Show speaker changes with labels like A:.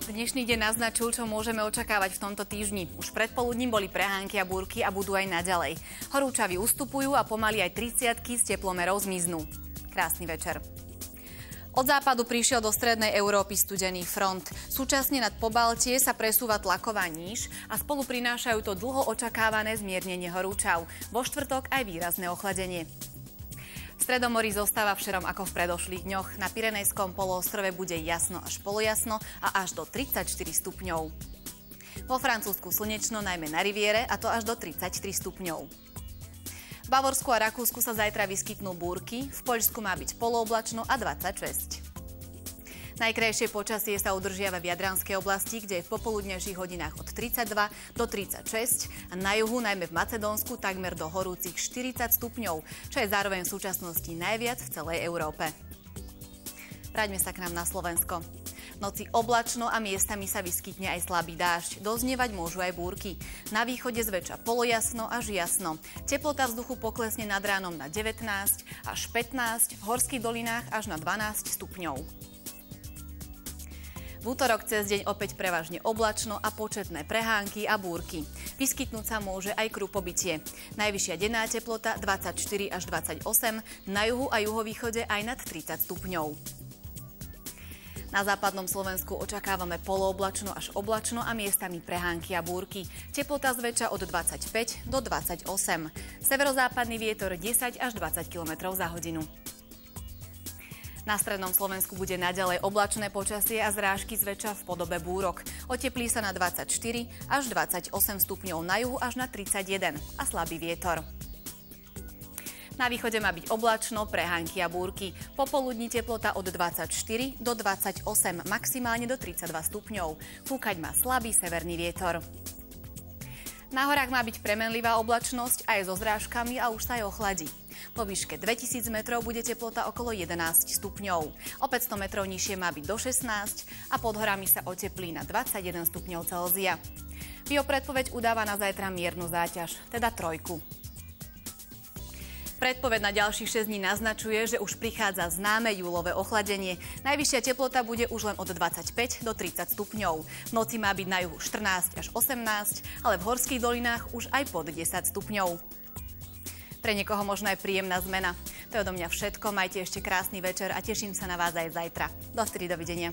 A: Dnešný deň naznačil, čo môžeme očakávať v tomto týždni. Už predpoludním boli prehánky a búrky a budú aj naďalej. Horúčavy ustupujú a pomaly aj 30-ky z teplomerov zmiznú. Krásny večer. Od západu prišiel do strednej Európy studený front. Súčasne nad Pobaltie sa presúva tlaková níž a spolu prinášajú to dlho očakávané zmiernenie horúčav. Vo štvrtok aj výrazné ochladenie. V Stredomorí zostáva všerom ako v predošlých dňoch. Na Pyrenejskom poloostrove bude jasno až polojasno a až do 34 stupňov. Vo Francúzsku slnečno, najmä na riviere, a to až do 33 stupňov. V Bavorsku a Rakúsku sa zajtra vyskytnú búrky, v Poľsku má byť polooblačno a 26. Najkrajšie počasie sa udržiava v Jadranskej oblasti, kde je v popoludnejších hodinách od 32 do 36 a na juhu, najmä v Macedónsku, takmer do horúcich 40 stupňov, čo je zároveň v súčasnosti najviac v celej Európe. Vráťme sa k nám na Slovensko. V noci oblačno a miestami sa vyskytne aj slabý dážď. Doznievať môžu aj búrky. Na východe zväčša polojasno až jasno. Teplota vzduchu poklesne nad ránom na 19 až 15, v horských dolinách až na 12 stupňov. V útorok cez deň opäť prevažne oblačno a početné prehánky a búrky. Vyskytnúť sa môže aj krupobytie. Najvyššia denná teplota 24 až 28, na juhu a juhovýchode aj nad 30 stupňov. Na západnom Slovensku očakávame polooblačno až oblačno a miestami prehánky a búrky. Teplota zväčša od 25 do 28. Severozápadný vietor 10 až 20 km za hodinu. Na strednom Slovensku bude naďalej oblačné počasie a zrážky zväčša v podobe búrok. Oteplí sa na 24 až 28 stupňov, na juhu až na 31 a slabý vietor. Na východe má byť oblačno, prehánky a búrky. Popoludní teplota od 24 do 28, maximálne do 32 stupňov. Fúkať má slabý severný vietor. Na horách má byť premenlivá oblačnosť aj so zrážkami a už sa aj ochladí. Po výške 2000 metrov bude teplota okolo 11 stupňov. O 500 metrov nižšie má byť do 16 a pod horami sa oteplí na 21 stupňov Celzia. Biopredpoveď udáva na zajtra miernu záťaž, teda 3. Predpoveď na ďalších 6 dní naznačuje, že už prichádza známe júlové ochladenie. Najvyššia teplota bude už len od 25 do 30 stupňov. V noci má byť na juhu 14 až 18, ale v horských dolinách už aj pod 10 stupňov. Pre niekoho možno aj príjemná zmena. To je odo mňa všetko, majte ešte krásny večer a teším sa na vás aj zajtra. Dovtedy dovidenia.